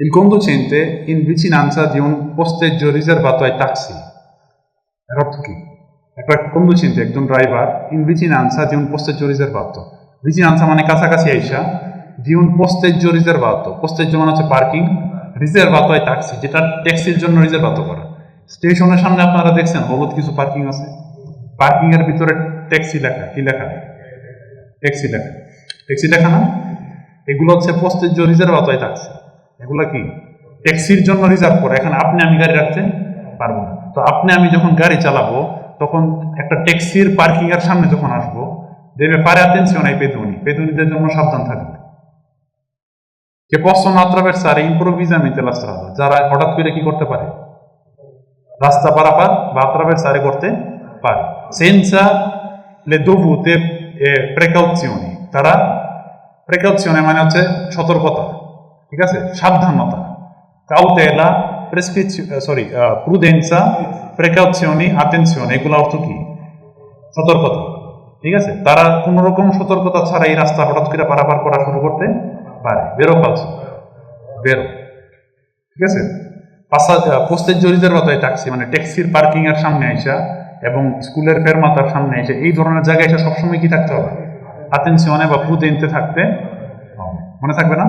Il conducente in vicinanza di un posteggio riservato ai taxi. এর অর্থ কি? একটা conducente একজন driver in vicinanza di un posteggio riservato. Vicinanza মানে কাছাকাছি আইসা, di un posteggio riservato. Posteggio মানে হচ্ছে পার্কিং, riservato ai taxi যেটা ট্যাক্সির জন্য রিজার্ভাত করা। স্টেশনের সামনে আপনারা দেখছেন হলুদ কিছু পার্কিং আছে, পার্কিং এর ভিতরে ট্যাক্সি লেখা, কি লেখা? ট্যাক্সি লেখা, ট্যাক্সি লেখা না? এগুলো হচ্ছে posteggio riservato ai taxi। এগুলা কি ট্যাক্সির জন্য রিজার্ভ করা। এখানে আপনি আমি গাড়ি রাখতে পারবো না। তো আপনি আমি যখন গাড়ি চালাবো তখন একটা ট্যাক্সির পার্কিং এর সামনে যখন আসবো, deve fare attenzione ai pedoni, pedoniদের জন্য সাবধান থাকবে। Che possono attraversare improvvisamente la strada, যারা হঠাৎ করে কি করতে পারে? রাস্তা পারাপার বা attraversare করতে পারে। Senza le dovute precauzioni, তারা precauzione মানে হচ্ছে সতর্কতা, ঠিক আছে, সাবধানতা। cautela, prudenza, precauzioni, attenzione, এগুলো অর্থ কি? সতর্কতা, ঠিক আছে। তারা কোন রকম সতর্কতা ছাড়া এই রাস্তা হঠাৎ করে পারাপার করা শুরু করতে পারে। বেরো ফালছে, বেরো, ঠিক আছে। পোস্টেজ্জো রিজার্ভাতো ai taxi মানে ট্যাক্সির পার্কিং এর সামনে আইসা এবং স্কুলের ফেরমাতার সামনে এসে এই ধরনের জায়গায় এসে সবসময় কি থাকতে হবে? attenzione বা prudente থাকতে হবে। মনে থাকবে না?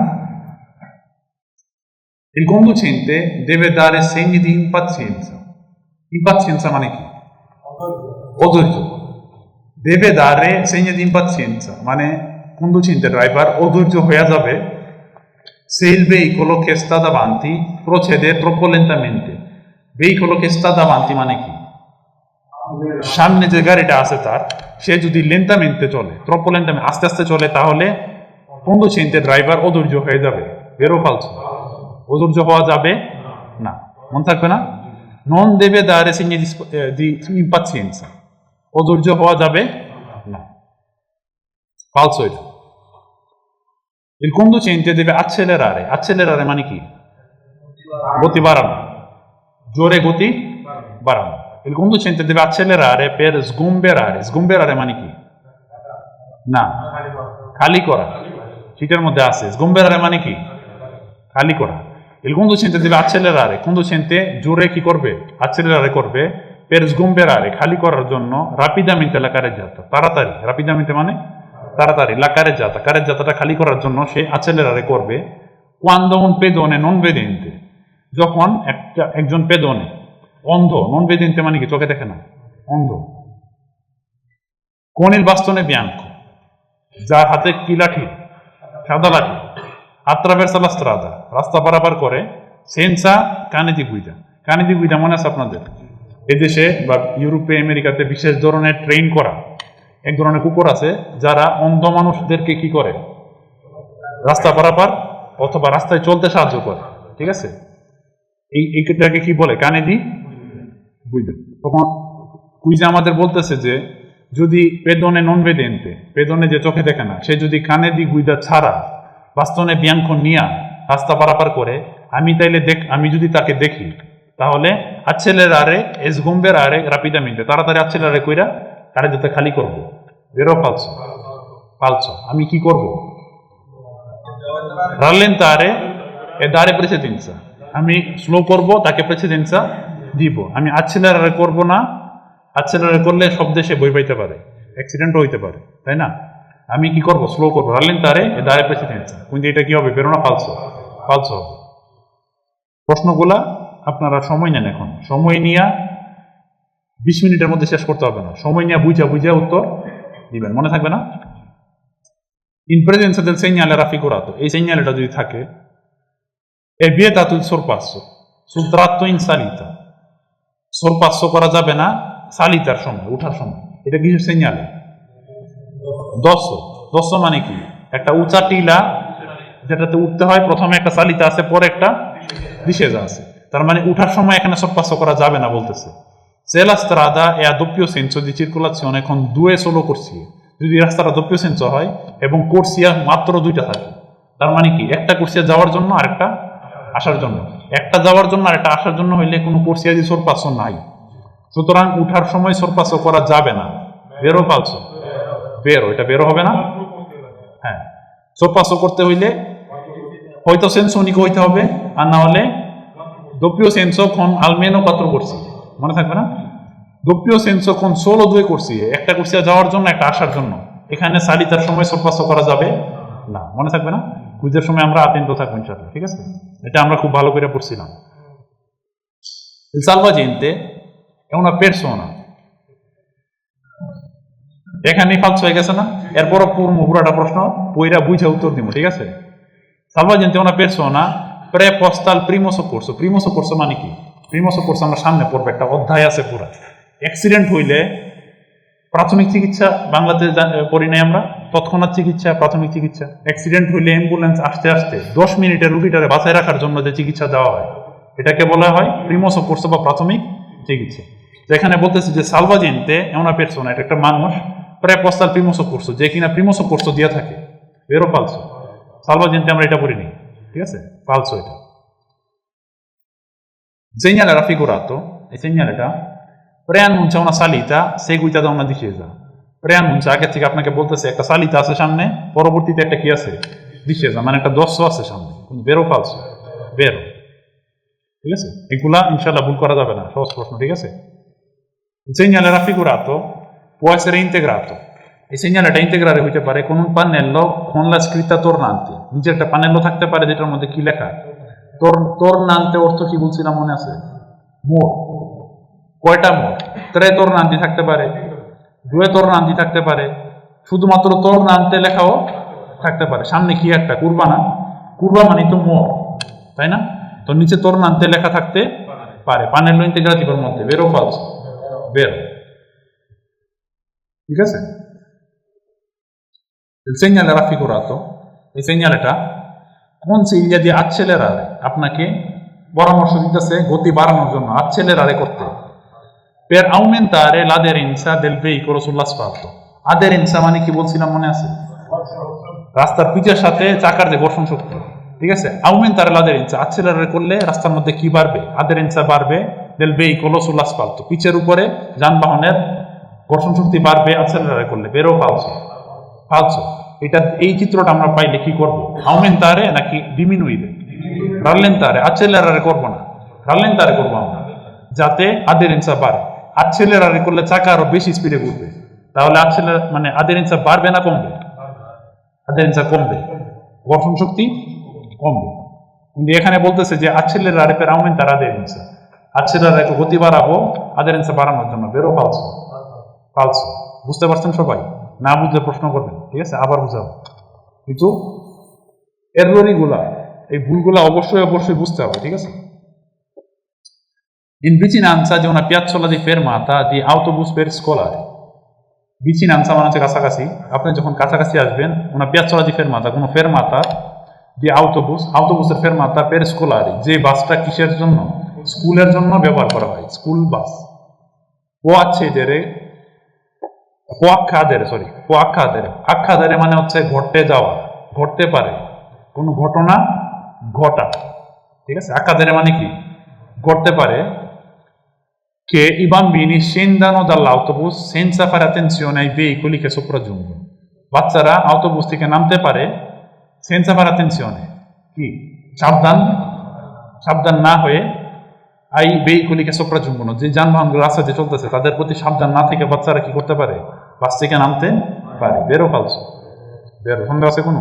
Il conducente deve dare segni di impazienza. Impazienza মানে কি? অধৈর্য। deve dare segni di impazienza মানে conducente ড্রাইভার অধৈর্য হয়ে যাবে se il veicolo che sta davanti procede troppo lentamente. veicolo che sta davanti মানে কি? সামনে যে গাড়িটা আছে তার, সে যদি লেন্টামেন্টে চলে, troppo lentamente আস্তে আস্তে চলে, তাহলে conducente ড্রাইভার অধৈর্য হয়ে যাবে। বেরো ফালছে, অধৈর্য হওয়া যাবে না। মনে থাকবে না? non deve dare segni di impazienza, অধৈর্য হওয়া যাবে না। ফালসো এটা। Il conducente deve accelerare, accelerare মানে কি? গতি বাড়ানো, জোরে গতি বাড়ানো। Il conducente deve accelerare per sgomberare, sgomberare মানে কি? না, খালি করা, শীতের মধ্যে আছে। sgomberare মানে কি? খালি করা। Il conducente deve accelerare, conducente জোরে কি করবে? accelerare করবে per sgomberare খালি করার জন্য rapidamente la carreggiata, তাড়াতাড়ি, rapidamente মানে তাড়াতাড়ি, la carreggiata, carreggiataটা খালি করার জন্য সে accelerare করবে quando un pedone non vedente, যখন একজন পেদনে, অন্ধ, non vedente মানে কি? চোখে দেখে না, অন্ধ, con il bastone bianco, যার হাতে কি লাঠি? সাদা লাঠি, attraversa la strada, রাস্তা পারাপার করে senza cane di guida, cane di guida মনে আছে আপনাদের? এদেশে বা ইউরোপে আমেরিকাতে বিশেষ ধরনের ট্রেন করা এক ধরনের কুকুর আছে যারা অন্ধ মানুষদেরকে কি করে? রাস্তা পারাপার অথবা রাস্তায় চলতে সাহায্য করে, ঠিক আছে। এইটাকে কি বলে? কানে দি গুইদা। তখন কুইজে আমাদের বলতেছে যে যদি পেদনে নন ভেদেন্তে, পেদনে যে চোখে দেখে না, সে যদি কানে দি গুইদা ছাড়া বাস্তনে বিয়াঙ্ক নিয়া রাস্তা পারাপার করে, আমি যদি তাকে দেখি, তাহলে accelerare e sgomberare rapidamente, তাড়াতাড়ি accelerare কইরা কারে যেতে খালি করব। বেরো ফালসো, ফালসো, আমি কি করব? rallentare e dare precedenza, আমি স্লো করব, তাকে precedenza দিব। আমি accelerare করব না, accelerare করলে সব দেশে বই পাইতে পারে, অ্যাক্সিডেন্টও হইতে পারে, তাই না? আমি কি করব? স্লো করব, rallentare e dare precedenza। কিন্তু এটা কি হবে? বেরো না ফালসো? ফালসো হবে। প্রশ্নগুলা আপনারা সময় নেন, এখন সময় নিয়ে 20 মিনিটের মধ্যে শেষ করতে হবে না, সময় নিয়ে বুঝা উত্তর দিবেন। মনে থাকবে না? in presenza del segnale raffigurato, এই সেগনালটা যদি থাকে, è vietato il sorpasso sul tratto in salita, sorpasso করা যাবে না সালিতার সময়, ওঠার সময়। এটা কিসের সেগনালে? দশ মানে কি? একটা উঁচা টিলা যেটাতে উঠতে হয়, প্রথমে একটা সালিতা আছে, পরে একটা ডিসেজা আছে। তার মানে উঠার সময় এখানে sorpasso করা যাবে না বলতেছে। Se la strada è a doppio senso di circolazione con due solo corsie, যদি রাস্তাটা doppio senso হয় এবং কোর্সিয়া মাত্র দুইটা থাকে, তার মানে কি? একটা কোর্সিয়া যাওয়ার জন্য আর একটা আসার জন্য, একটা যাওয়ার জন্য আর একটা আসার জন্য হইলে কোনো কোর্সিয়া দি sorpasso নাই। সুতরাং উঠার সময় sorpasso করা যাবে না। বেরো ফালসো? বেরো, এটা বেরো হবে না। হ্যাঁ, sorpasso করতে হইলে হয়তো সেন্স উনিকে হইতে হবে, আর না হলে doppio senso con almeno 4 corsie, মনে থাকবে না? doppio senso con solo 2 corsie, একটা কোর্সিয়া যাওয়ার জন্য একটা আসার জন্য। এখানে সালিতার সময় সপ্পাস করা যাবে না, মনে থাকবে না? কুইজের সময় আমরা আতেন্টো থাকবো ইনশাআল্লাহ, ঠিক আছে? এটা আমরা খুব ভালো করে পড়ছিলাম। Il salvagente è una persona, এখানেই ফালস হয়ে গেছে না? এরপর পুরোটা প্রশ্ন পইরা বুঝে উত্তর দিব, ঠিক আছে? Salvagente è una persona preposta al primo soccorso. Primo soccorso মানে কি? Primo soccorso আমরা সামনে পড়বো, একটা অধ্যায় আছে পুরো। অ্যাক্সিডেন্ট হইলে প্রাথমিক চিকিৎসা বাংলাতে পড়ি নাই আমরা, তৎক্ষণাৎ চিকিৎসা, প্রাথমিক চিকিৎসা। অ্যাক্সিডেন্ট হইলে অ্যাম্বুলেন্স আসতে আসতে 10 মিনিটে রুগীটারে বাঁচায় রাখার জন্য যে চিকিৎসা দেওয়া হয় এটাকে বলা হয় প্রিমো সক্কোর্সো বা প্রাথমিক চিকিৎসা। এখানে বলতেছি যে সালভাজেন্তে এমন পেরসোনা, এটা একটা মানুষ preposta al primo soccorso, যে কিনা প্রিমো সক্কোর্সো দিয়ে থাকে। ভেরো ফালসো? সালভাজেন্তে আমরা এটা পড়িনি, ঠিক আছে? ফালসো এটা। Segnale raffigurato, il segnaleটা preannuncia una salita seguita da una discesa. Preannuncia আগে থেকে আপনাকে বলতেছে একটা সালিতা আছে সামনে, পরবর্তীতে একটা কি আছে? ডিসেজা, মানে একটা দর্শ আছে সামনে। ভেরো ফালসো? ভেরো, ঠিক আছে? এগুলা ইনশাআল্লাহ ভুল করা যাবে না, সহজ প্রশ্ন, ঠিক আছে? Il segnale raffigurato può essere integrato. এই সেগনালটা ইন্টিগ্রারে হইতে পারে কোন pannello con la scritta tornante, নিচে একটা পানেল্লো থাকতে পারে যেটার মধ্যে কি লেখা? tornante অর্থ কি বলছিলাম মনে আছে? মোড়। কয়টা মোড়? 3 tornanti থাকতে পারে, 2 tornanti থাকতে পারে, শুধুমাত্র tornante লেখাও থাকতে পারে। সামনে কি একটা কুরবা না? কুরবা মানে তো মোড়, তাই না? তো নিচে tornante লেখা থাকতে পারে পানেল্লো ইন্টিগ্রাটিভের মধ্যে। ভেরো ফালসো? ভেরো, ঠিক আছে? Il segnale raffigurato, এই সেগনালটা consiglia di accelerare, আপনাকে পরামর্শ দিতেছে গতি বাড়ানোর জন্য, accelerare করতে, per aumentare l'aderenza del veicolo sull'asfalto. aderenza মানে কি বলছিলাম মনে আছে? রাস্তার পিচের সাথে চাকার যে ঘর্ষণ শক্তি, ঠিক আছে? aumentare l'aderenza, accelerare করলে রাস্তার মধ্যে কি বাড়বে? aderenza বাড়বে del veicolo sull'asfalto, পিচের উপরে যানবাহনের ঘর্ষণ শক্তি বাড়বে accelerare করলে। ভেরো ফালসো? ফালসো। এটা এই চিত্রটা আমরা পাইলে কি করব? aumentare নাকি diminuire? rallentare, accelerare করব না, rallentare করব আমরা, যাতে aderenza বাড়ে। accelerare করলে চাকা আরো বেশি স্পিডে ঘুরবে, তাহলে মানে aderenza বাড়বে না কমবে? aderenza কমবে, ঘর্ষণ শক্তি কমবে। কিন্তু এখানে বলতেছে যে accelerare per aumentare aderenza, accelerare গতি বাড়াবো aderenza বাড়ানোর জন্য। ভেরো ফালসো? ফালসো। বুঝতে পারছেন সবাই? না বুঝলে প্রশ্ন করবেন, ঠিক আছে? আবার বুঝাবো। কিন্তু এররিগুলা, এই ভুলগুলা অবশ্যই অবশ্যই বুঝতে হবে, ঠিক আছে? In vicinanza di una piazzola di fermata di autobus per scolari. vicinanza মানে হচ্ছে কাছাকাছি, আপনি যখন কাছাকাছি আসবেন una piazzola di fermata, কোনো ফেরমাতা, di autobus, autobusের ফেরমাতা per scolari, যে বাসটা কিসের জন্য? স্কুলের জন্য ব্যবহার করা হয়, school bus. può accedere, accadere মানে হচ্ছে ঘটতে যাওয়া, ঘটতে পারে, কোনো ঘটনা ঘটা, ঠিক আছে? accadere মানে কি? ঘটতে পারে che i bambini scendano dall'autobus senza fare attenzione ai veicoli che sopraggiungono. বাচ্চারা autobus থেকে নামতে পারে senza fare attenzione, কি? সাবধান না হয়ে ai veicoli che sopraggiungono, যে যানবাহনগুলো রাস্তাতে চলতেছে তাদের প্রতি সাবধান না থেকে বাচ্চারা কি করতে পারে? বাস থেকে নামতে পারে। ভেরো ফালসো? ভেরো। সন্দেহ আছে কোনো?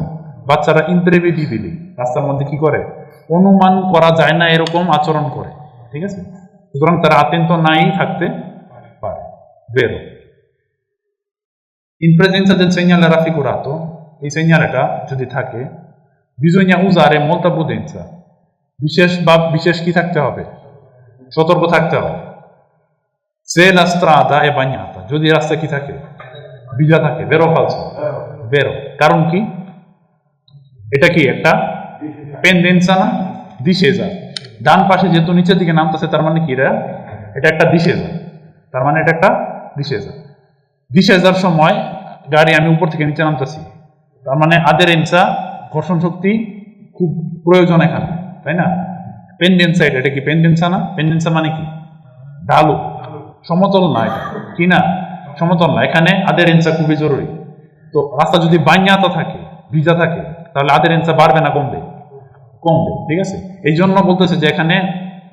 বাচ্চারা imprevedibili, রাস্তার মধ্যে কি করে? অনুমান করা যায় না এরকম আচরণ করে, ঠিক আছে? সুতরাং তারা আতেন্তো নাই থাকতে পারে। ভেরো। In presenza del segnale raffigurato, এই সেগনালটা যদি থাকে bisogna usare molta prudenza, বিশেষ কি থাকতে হবে? সতর্ক থাকতে হবে। se la strada è bagnata, যদি রাস্তা কি থাকে? ভিজা থাকে। ভেরো ফালসো? ভেরো। কারণ কি? এটা কি একটা পেন্ডেন্সা না? ডিসেজা। ডান পাশে যেহেতু নিচের দিকে নামতেছে তার মানে কি? এটা একটা ডিসেজা, তার মানে এটা একটা ডিসেজা। ডিসেজার সময় গাড়ি আমি উপর থেকে নিচে নামতেছি, তার মানে aderenza, ঘর্ষণ শক্তি খুব প্রয়োজন এখানে, তাই না? পেন্ডেন্সা, এটা কি পেন্ডেন্সা না? পেন্ডেন্সা মানে কি? ঢালু, সমতল না, এটা কি না? সমতল না। এখানে aderenza খুবই জরুরি। তো রাস্তা যদি বান্যাতা থাকে, ভিজা থাকে, তাহলে aderenza বাড়বে না কমবে? কমবে, ঠিক আছে? এই জন্য বলতেছে যে এখানে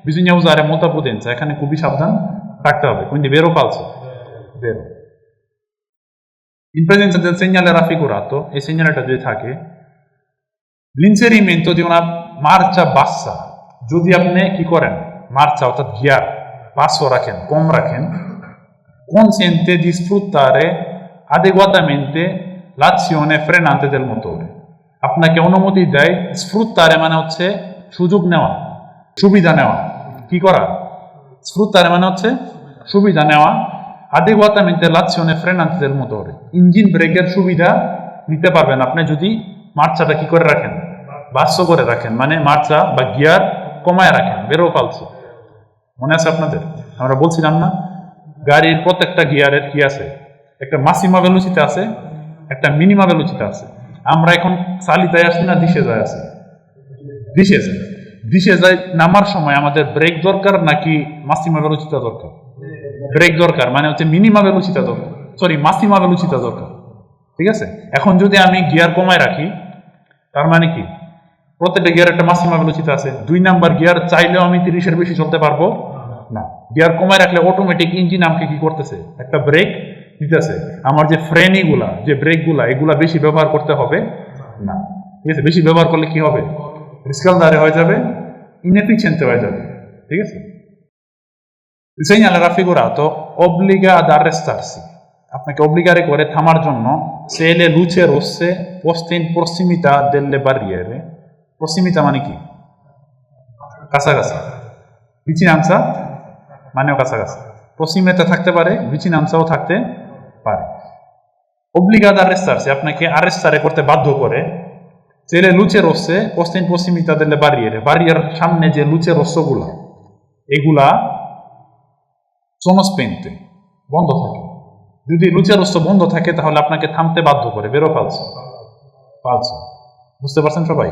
bisogna usare molta prudenza, এখানে খুবই সাবধান থাকতে হবে। quindi vero o falso? Vero. In presenza del segnale raffigurato, এই segnaleটা যদি থাকে, l'inserimento di una marcia bassa, যদি আপনি কি করেন, মার্চা অর্থাৎ গিয়ার বাsso রাখেন, কম রাখেন, consente di sfruttare adeguatamente l'azione frenante del motore, আপনাকে অনুমতি দেয়, sfruttare মানে হচ্ছে সুযোগ নেওয়া, সুবিধা নেওয়া, কি করা, sfruttare মানে হচ্ছে সুবিধা নেওয়া, adeguatamente l'azione frenante del motore, engine ব্রেকের সুবিধা নিতে পারবেন আপনি যদি মার্চাটা কি করে রাখেন, বাস্য করে রাখেন, মানে মার্চা বা গিয়ার কমায় রাখেন। বেরো ফালছে, মনে আছে আপনাদের? আমরা বলছিলাম না গাড়ির প্রত্যেকটা গিয়ারের কি আছে, একটা মাসিমা ভেলোসিটি আছে, একটা মিনিমা ভেলোসিটি আছে। আমরা এখন চালিতায় আসছি না দিশে যায় আছি, দিশে যায়, দিশে যায় নামার সময় আমাদের ব্রেক দরকার নাকি মাসিমা ভেলোসিটি দরকার? ব্রেক দরকার, মানে হচ্ছে মিনিমা ভেলোসিটি দরকার, সরি মাসিমা ভেলোসিটি দরকার, ঠিক আছে? এখন যদি আমি গিয়ার কমায় রাখি, তার মানে কি প্রত্যেকটা গিয়ার একটা মাসিমা ভেলোসিটি আছে। 2 নাম্বার গিয়ার চাইলেও আমি 30-এর বেশি চলতে পারবো না। গিয়ার কমায় রাখলে অটোমেটিক ইঞ্জিন আমাকে কি করতেছে, একটা ব্রেক দিতেছে। আমার যে ফ্রেনিগুলা, যে ব্রেকগুলা, এগুলা বেশি ব্যবহার করতে হবে না, ঠিক আছে? বেশি ব্যবহার করলে কি হবে, রিস্কালদারে হয়ে যাবে, ইনএফিশিয়েন্ট হয়ে যাবে, ঠিক আছে? Il segnale raffigurato obbliga ad arrestarsi, আপনাকে অব্লিগারে করে থামার জন্য, se le luci rosse poste in prossimità delle barriere, prossimità মানে কি, কাছাকাছি, vicinanza মানেও কাছাকাছি, prossimità থাকতে পারে, vicinanzaও থাকতে পারে। obbliga ad arrestarsi আপনাকে arrestare করতে বাধ্য করে, se le luci rosse poste in prossimità delle barriere, barrier সামনে যে luce rosso গুলা, এগুলা sono spente, বন্ধ থাকে। যদি luce rosso বন্ধ থাকে তাহলে আপনাকে থামতে বাধ্য করে। বেরো ফালসো? ফালসো। বুঝতে পারছেন সবাই?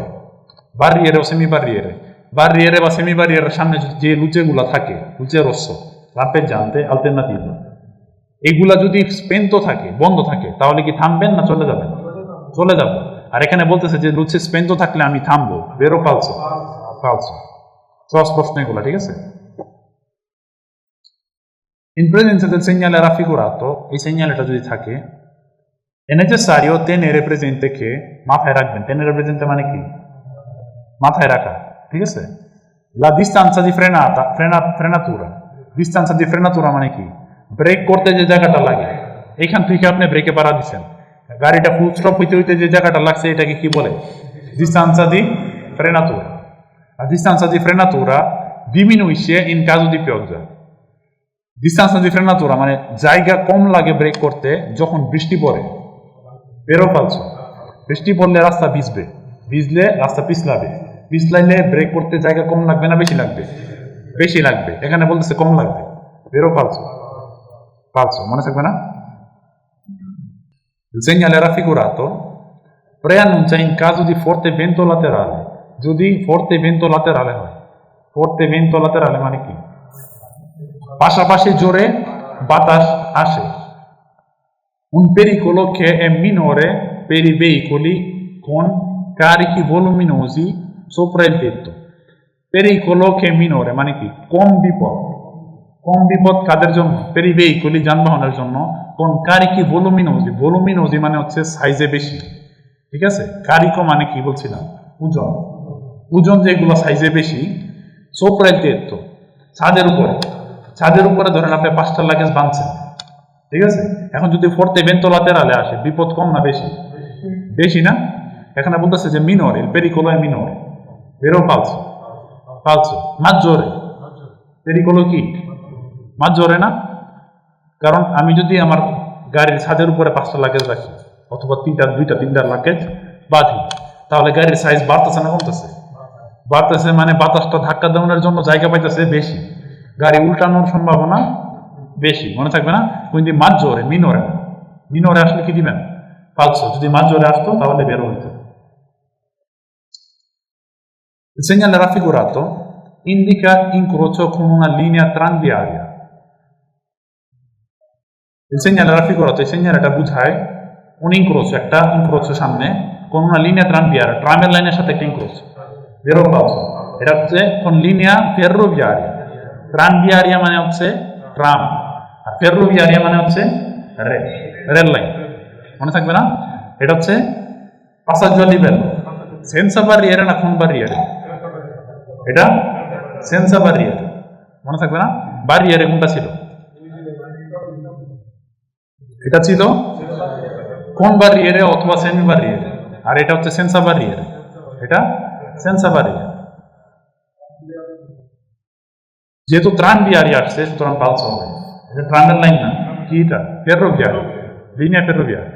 বারিয়ারে ও সেমি বারিয়ারে, বারিয়ারে বা সেমি বারিয়ারের সামনে যে luce গুলা থাকে, luce rosso, lampeggiante, alternativa, এগুলা যদি স্পেন্টো থাকে, বন্ধ থাকে, তাহলে কি থামবেন না চলে যাবেন? চলে যাবো। আর এখানে বলতেছে যে luce spento থাকলে আমি থামবো। বেরো ফালসো? ফালসো। সহজ প্রশ্ন এগুলা, ঠিক আছে? In presenza del segnale raffigurato, এই segnaleটা যদি থাকে, è necessario tenere presente che, মাথায় রাখবেন, tenere presente মানে কি, মাথায় রাখা, ঠিক আছে? La distanza di frenatura, distanza di frenatura মানে কি, ব্রেক করতে যে জায়গাটা লাগে, এইখান থেকে আপনি ব্রেকে পাড়া দিচ্ছেন, গাড়িটা ফুল স্টপ হইতে হইতে যে জায়গাটা লাগছে এটাকে কি বলে, distanza di frenatura. La distanza di frenatura diminuisce in caso di pioggia. ডিস্টেন্স দি ফ্রেনাতুরা মানে জায়গা কম লাগে ব্রেক করতে যখন বৃষ্টি পড়ে। বেরো ফালছো? বৃষ্টি পড়লে রাস্তা ভিজবে, ভিজলে রাস্তা পিছলাবে, পিছলাইলে ব্রেক করতে জায়গা কম লাগবে না বেশি লাগবে? বেশি লাগবে। এখানে বলতেছে কম লাগবে। বেরো ফালছো? ফালছো, মনে থাকবে না? Il segnale raffigurato preannuncia in caso di forte vento laterale, যদি forte vento laterale হয়। forte vento laterale মানে কি, পাশাপাশি জোরে বাতাস আসে। Un pericolo che è minore per i veicoli con carichi voluminosi sopra il tetto. Pericolo che è minore মানে কি, কম বিপদ। কম বিপদ কাদের জন্য? per i veicoli, যানবাহনের জন্য, con carichi voluminosi, voluminosi মানে হচ্ছে সাইজে বেশি, ঠিক আছে? carico মানে কি বলছিলাম, ওজন, ওজন যেগুলো সাইজে বেশি, sopra il tetto, ছাদের উপরে, ছাদের উপরে ধরেন আপনি 5টা লাগেজ বাঁধছেন, ঠিক আছে? এখন যদি forte vento laterale আসে, বিপদ কম না বেশি? বেশি না? এখানে বলতেছে যে মিনরে, pericolo è minore. Vero o falso? Falso. Maggiore. Pericolo কি? Maggiore না? কারণ আমি যদি আমার গাড়ির ছাদের উপরে 5টা লাগেজ রাখি অথবা 2টা লাগেজ বাঁধি, তাহলে গাড়ির সাইজ বাড়তেছে না কমতেছে? বাড়তেছে, মানে বাতাসটা ধাক্কা দেওয়ার জন্য জায়গা পাইতেছে বেশি, গাড়ি উল্টানোর সম্ভাবনা বেশি, মনে থাকবে না? কিন্তু মাঝজোরে, মিনরে, মিনরে আসলে কি দিবেন? ফালসো। যদি মাঝজোরে আসতো তাহলে বেরো হইতো। Il segnale raffigurato indica incrocio con una linea tranviaria. Il segnale raffigurato, এই segnaleটা বুঝায় un incrocio, একটা incrocio সামনে, con una linea tranviaria, ট্রামের লাইনের সাথে একটা incrocio, vero o falso? এটা হচ্ছে কোন লিনিয়া ফেরোভিয়ারিয়া। ট্রানভিয়ারিয়া মানে হচ্ছে ট্রাম, আর ফেরোভিয়ারিয়া মানে হচ্ছে রেল লাইন। মনে থাকবে না? এটা হচ্ছে passaggio a livello senza barriere না con barriere? এটা senza barriere। মনে থাকবে না? বারিয়ারে কোনটা ছিল? এটা ছিল কোন বারিয়ারে অথবা সেমি বারিয়ারে, আর এটা হচ্ছে সেন্সা বারিয়ারে। এটা সেন্সা বারিয়ারে। যেহেতু ট্রানভিয়ারি আসছে সুতরাং পালস হবে। এটা ট্রানের লাইন না, কি এটা? ফেরোভিয়ারি, লিনিয়া ফেরোভিয়ারি।